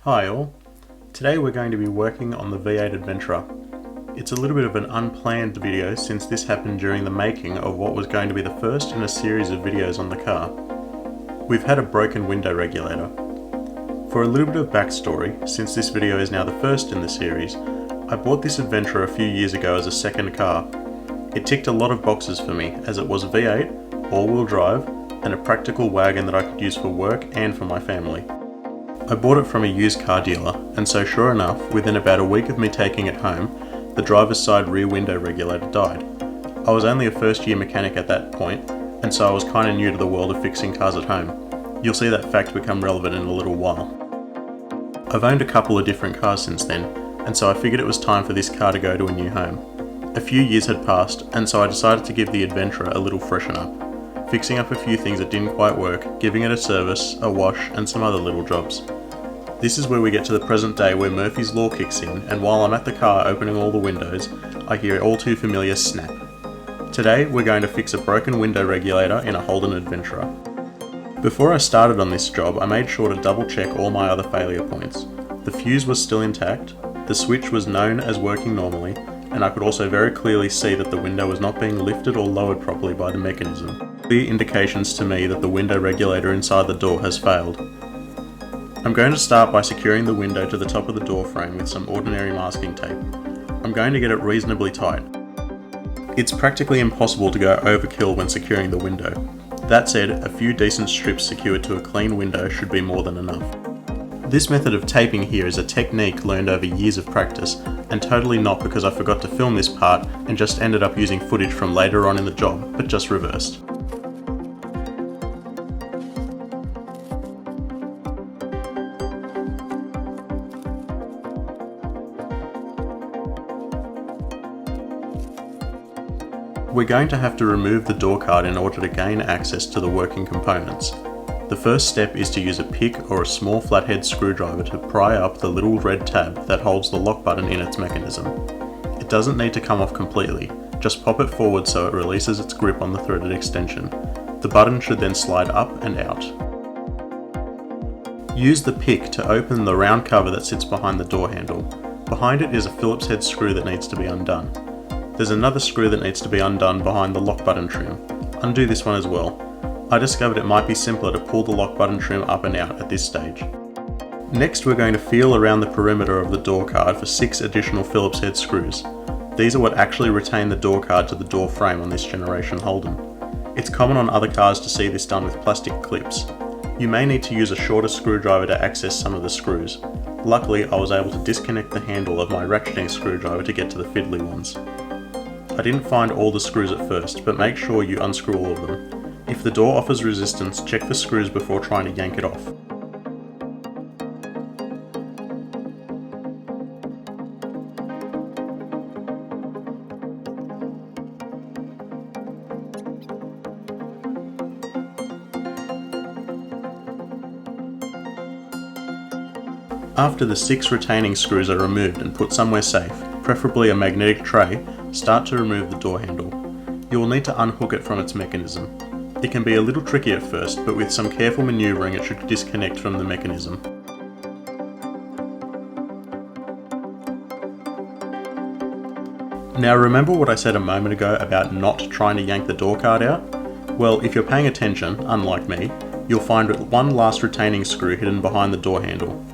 Hi all, today we're going to be working on the V8 Adventra. It's a little bit of an unplanned video since this happened during the making of what was going to be the first in a series of videos on the car. We've had a broken window regulator. For a little bit of backstory, since this video is now the first in the series, I bought this Adventra a few years ago as a second car. It ticked a lot of boxes for me as it was a V8, all-wheel drive, and a practical wagon that I could use for work and for my family. I bought it from a used car dealer, and so sure enough, within about a week of me taking it home, the driver's side rear window regulator died. I was only a first year mechanic at that point, and so I was kinda new to the world of fixing cars at home. You'll see that fact become relevant in a little while. I've owned a couple of different cars since then, and so I figured it was time for this car to go to a new home. A few years had passed, and so I decided to give the Adventra a little freshen up, fixing up a few things that didn't quite work, giving it a service, a wash, and some other little jobs. This is where we get to the present day where Murphy's Law kicks in, and while I'm at the car opening all the windows, I hear all too familiar snap. Today we're going to fix a broken window regulator in a Holden Adventra. Before I started on this job, I made sure to double check all my other failure points. The fuse was still intact, the switch was known as working normally, and I could also very clearly see that the window was not being lifted or lowered properly by the mechanism. Clear indications to me that the window regulator inside the door has failed. I'm going to start by securing the window to the top of the door frame with some ordinary masking tape. I'm going to get it reasonably tight. It's practically impossible to go overkill when securing the window. That said, a few decent strips secured to a clean window should be more than enough. This method of taping here is a technique learned over years of practice, and totally not because I forgot to film this part and just ended up using footage from later on in the job, but just reversed. We're going to have to remove the door card in order to gain access to the working components. The first step is to use a pick or a small flathead screwdriver to pry up the little red tab that holds the lock button in its mechanism. It doesn't need to come off completely, just pop it forward so it releases its grip on the threaded extension. The button should then slide up and out. Use the pick to open the round cover that sits behind the door handle. Behind it is a Phillips head screw that needs to be undone. There's another screw that needs to be undone behind the lock button trim. Undo this one as well. I discovered it might be simpler to pull the lock button trim up and out at this stage. Next we're going to feel around the perimeter of the door card for 6 additional Phillips head screws. These are what actually retain the door card to the door frame on this generation Holden. It's common on other cars to see this done with plastic clips. You may need to use a shorter screwdriver to access some of the screws. Luckily I was able to disconnect the handle of my ratcheting screwdriver to get to the fiddly ones. I didn't find all the screws at first, but make sure you unscrew all of them. If the door offers resistance, check for screws before trying to yank it off. After the 6 retaining screws are removed and put somewhere safe, preferably a magnetic tray, start to remove the door handle. You will need to unhook it from its mechanism. It can be a little tricky at first, but with some careful manoeuvring it should disconnect from the mechanism. Now remember what I said a moment ago about not trying to yank the door card out? Well, if you're paying attention, unlike me, you'll find one last retaining screw hidden behind the door handle.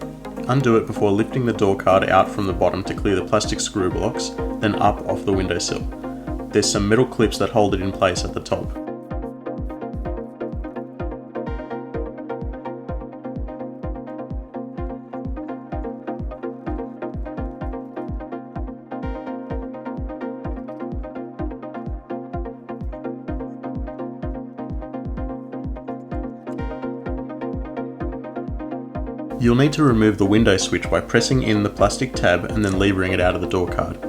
Undo it before lifting the door card out from the bottom to clear the plastic screw blocks, then up off the windowsill. There's some metal clips that hold it in place at the top. You'll need to remove the window switch by pressing in the plastic tab and then levering it out of the door card.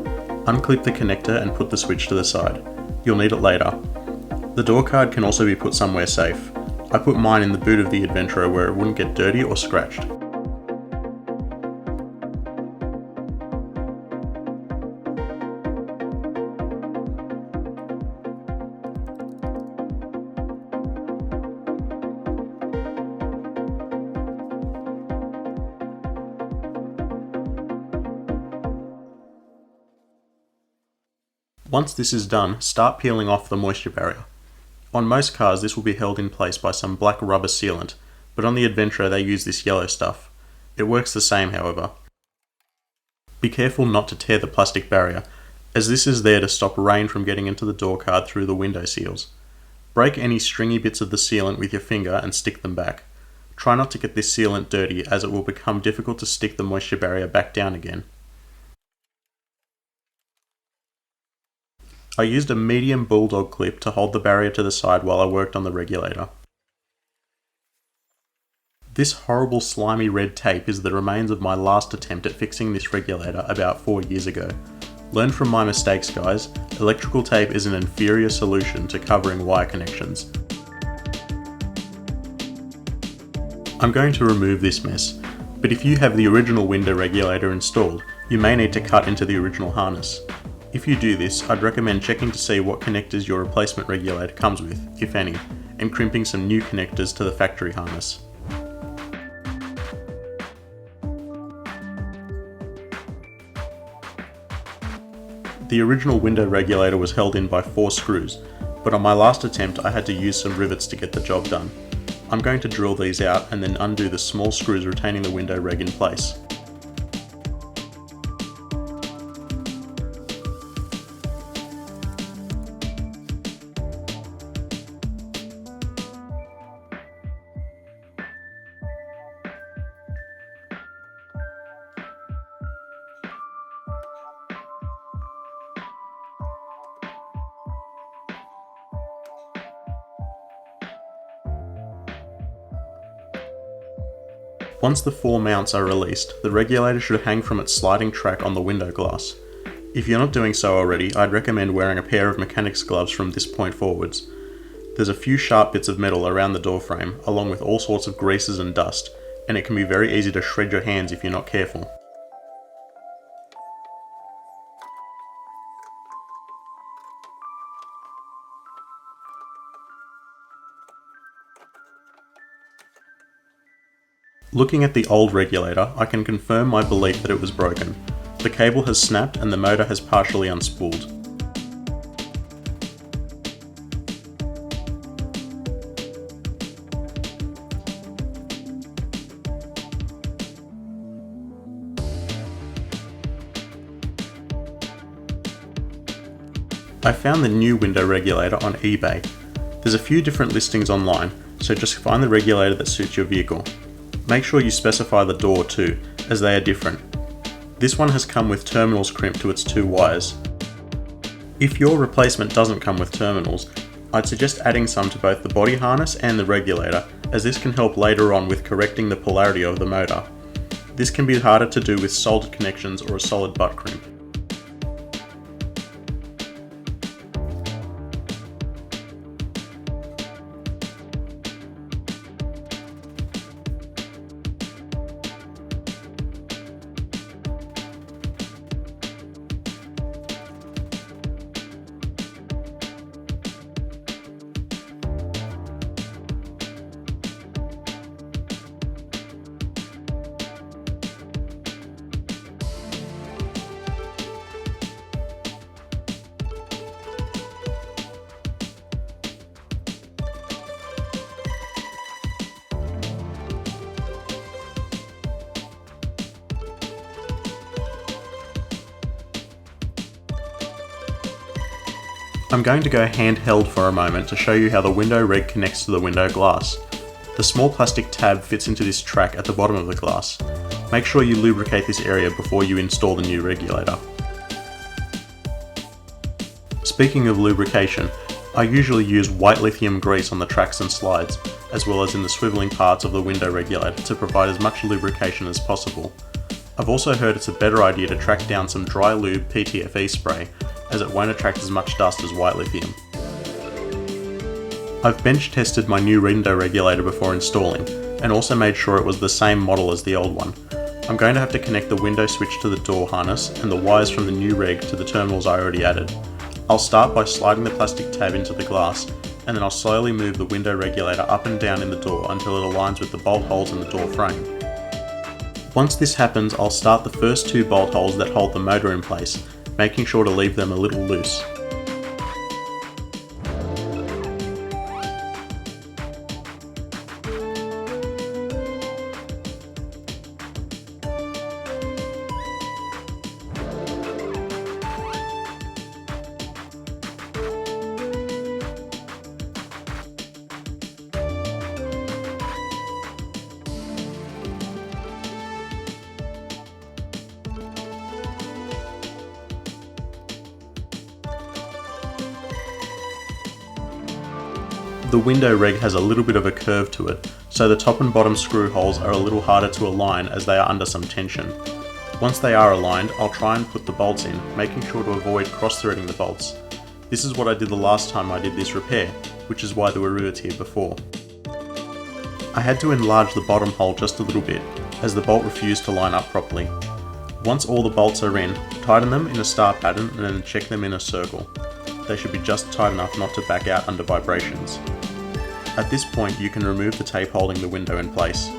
Unclip the connector and put the switch to the side. You'll need it later. The door card can also be put somewhere safe. I put mine in the boot of the Adventra where it wouldn't get dirty or scratched. Once this is done, start peeling off the moisture barrier. On most cars this will be held in place by some black rubber sealant, but on the Adventra they use this yellow stuff. It works the same however. Be careful not to tear the plastic barrier, as this is there to stop rain from getting into the door card through the window seals. Break any stringy bits of the sealant with your finger and stick them back. Try not to get this sealant dirty as it will become difficult to stick the moisture barrier back down again. I used a medium bulldog clip to hold the barrier to the side while I worked on the regulator. This horrible slimy red tape is the remains of my last attempt at fixing this regulator about 4 years ago. Learn from my mistakes, guys. Electrical tape is an inferior solution to covering wire connections. I'm going to remove this mess, but if you have the original window regulator installed, you may need to cut into the original harness. If you do this, I'd recommend checking to see what connectors your replacement regulator comes with, if any, and crimping some new connectors to the factory harness. The original window regulator was held in by 4 screws, but on my last attempt I had to use some rivets to get the job done. I'm going to drill these out and then undo the small screws retaining the window reg in place. Once the 4 mounts are released, the regulator should hang from its sliding track on the window glass. If you're not doing so already, I'd recommend wearing a pair of mechanics gloves from this point forwards. There's a few sharp bits of metal around the door frame, along with all sorts of greases and dust, and it can be very easy to shred your hands if you're not careful. Looking at the old regulator, I can confirm my belief that it was broken. The cable has snapped and the motor has partially unspooled. I found the new window regulator on eBay. There's a few different listings online, so just find the regulator that suits your vehicle. Make sure you specify the door too, as they are different. This one has come with terminals crimped to its 2 wires. If your replacement doesn't come with terminals, I'd suggest adding some to both the body harness and the regulator, as this can help later on with correcting the polarity of the motor. This can be harder to do with soldered connections or a solid butt crimp. I'm going to go handheld for a moment to show you how the window reg connects to the window glass. The small plastic tab fits into this track at the bottom of the glass. Make sure you lubricate this area before you install the new regulator. Speaking of lubrication, I usually use white lithium grease on the tracks and slides, as well as in the swiveling parts of the window regulator to provide as much lubrication as possible. I've also heard it's a better idea to track down some dry lube PTFE spray, as it won't attract as much dust as white lithium. I've bench tested my new window regulator before installing, and also made sure it was the same model as the old one. I'm going to have to connect the window switch to the door harness and the wires from the new reg to the terminals I already added. I'll start by sliding the plastic tab into the glass, and then I'll slowly move the window regulator up and down in the door until it aligns with the bolt holes in the door frame. Once this happens, I'll start the first 2 bolt holes that hold the motor in place, making sure to leave them a little loose. The window reg has a little bit of a curve to it, so the top and bottom screw holes are a little harder to align as they are under some tension. Once they are aligned, I'll try and put the bolts in, making sure to avoid cross-threading the bolts. This is what I did the last time I did this repair, which is why there were rivets here before. I had to enlarge the bottom hole just a little bit, as the bolt refused to line up properly. Once all the bolts are in, tighten them in a star pattern and then check them in a circle. They should be just tight enough not to back out under vibrations. At this point you can remove the tape holding the window in place.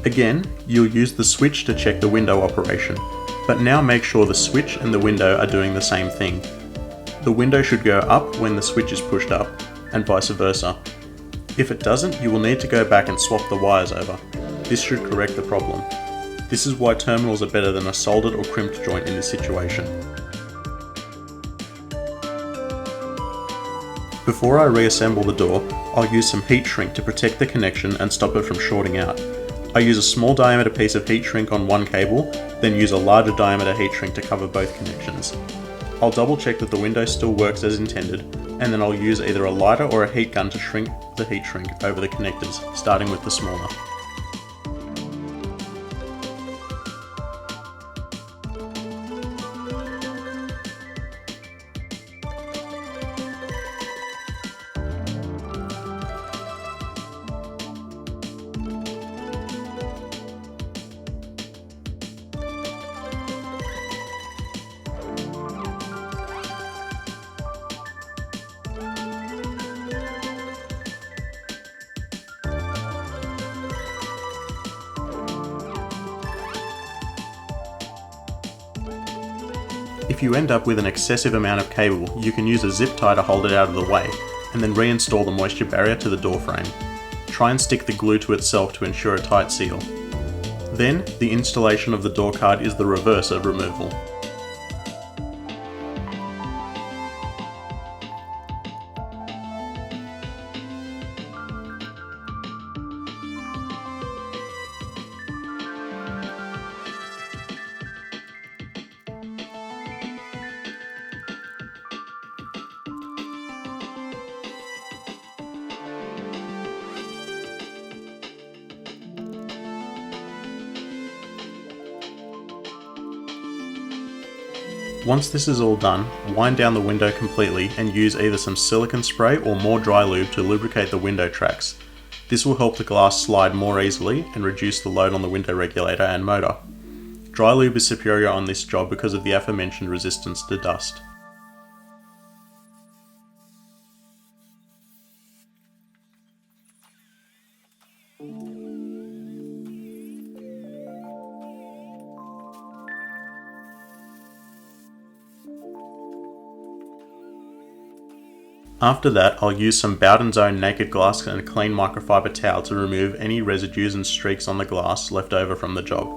Again, you'll use the switch to check the window operation, but now make sure the switch and the window are doing the same thing. The window should go up when the switch is pushed up, and vice versa. If it doesn't, you will need to go back and swap the wires over. This should correct the problem. This is why terminals are better than a soldered or crimped joint in this situation. Before I reassemble the door, I'll use some heat shrink to protect the connection and stop it from shorting out. I use a small diameter piece of heat shrink on one cable, then use a larger diameter heat shrink to cover both connections. I'll double check that the window still works as intended, and then I'll use either a lighter or a heat gun to shrink the heat shrink over the connectors, starting with the smaller. If you end up with an excessive amount of cable, you can use a zip tie to hold it out of the way, and then reinstall the moisture barrier to the door frame. Try and stick the glue to itself to ensure a tight seal. Then, the installation of the door card is the reverse of removal. Once this is all done, wind down the window completely and use either some silicone spray or more dry lube to lubricate the window tracks. This will help the glass slide more easily and reduce the load on the window regulator and motor. Dry lube is superior on this job because of the aforementioned resistance to dust. After that, I'll use some Bowden's Own naked glass and a clean microfiber towel to remove any residues and streaks on the glass left over from the job.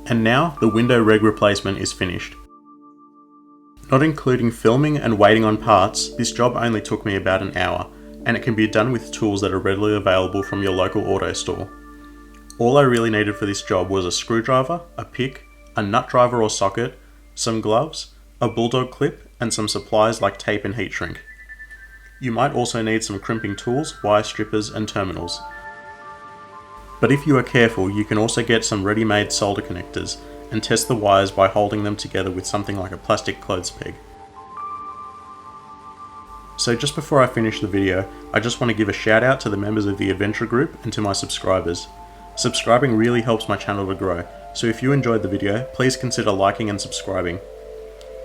And now, the window reg replacement is finished. Not including filming and waiting on parts, this job only took me about an hour, and it can be done with tools that are readily available from your local auto store. All I really needed for this job was a screwdriver, a pick, a nut driver or socket, some gloves, a bulldog clip, and some supplies like tape and heat shrink. You might also need some crimping tools, wire strippers, and terminals. But if you are careful, you can also get some ready-made solder connectors and test the wires by holding them together with something like a plastic clothes peg. So just before I finish the video, I just want to give a shout out to the members of the Adventra group and to my subscribers. Subscribing really helps my channel to grow, so if you enjoyed the video, please consider liking and subscribing.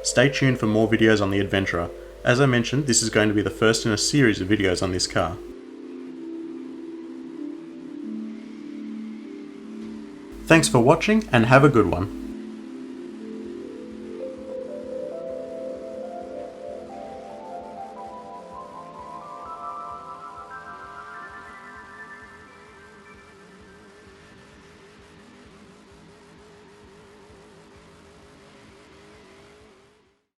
Stay tuned for more videos on the Adventra. As I mentioned, this is going to be the first in a series of videos on this car. Thanks for watching and have a good one.